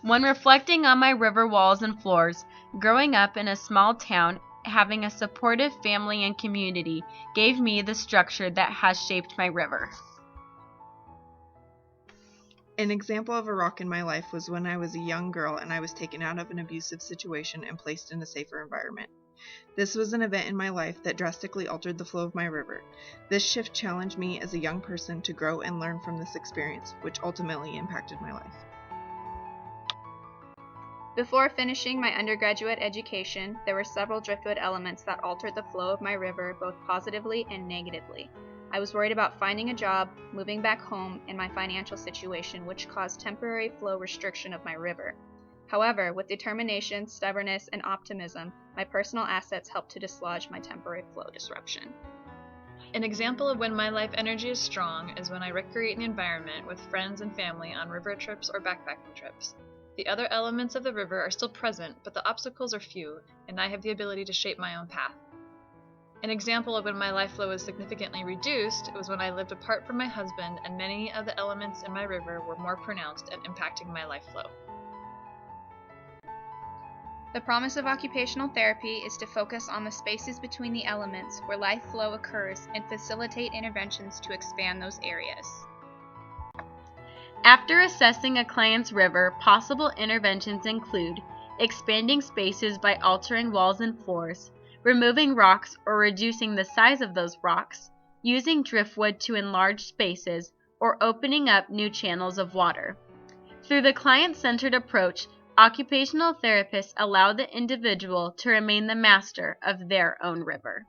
When reflecting on my river walls and floors, growing up in a small town, having a supportive family and community gave me the structure that has shaped my river. An example of a rock in my life was when I was a young girl and I was taken out of an abusive situation and placed in a safer environment. This was an event in my life that drastically altered the flow of my river. This shift challenged me as a young person to grow and learn from this experience, which ultimately impacted my life. Before finishing my undergraduate education, there were several driftwood elements that altered the flow of my river both positively and negatively. I was worried about finding a job, moving back home, and my financial situation, which caused temporary flow restriction of my river. However, with determination, stubbornness, and optimism, my personal assets helped to dislodge my temporary flow disruption. An example of when my life energy is strong is when I recreate the environment with friends and family on river trips or backpacking trips. The other elements of the river are still present, but the obstacles are few, and I have the ability to shape my own path. An example of when my life flow was significantly reduced was when I lived apart from my husband and many of the elements in my river were more pronounced and impacting my life flow. The promise of occupational therapy is to focus on the spaces between the elements where life flow occurs and facilitate interventions to expand those areas. After assessing a client's river, possible interventions include expanding spaces by altering walls and floors, removing rocks or reducing the size of those rocks, using driftwood to enlarge spaces, or opening up new channels of water. Through the client-centered approach, occupational therapists allow the individual to remain the master of their own river.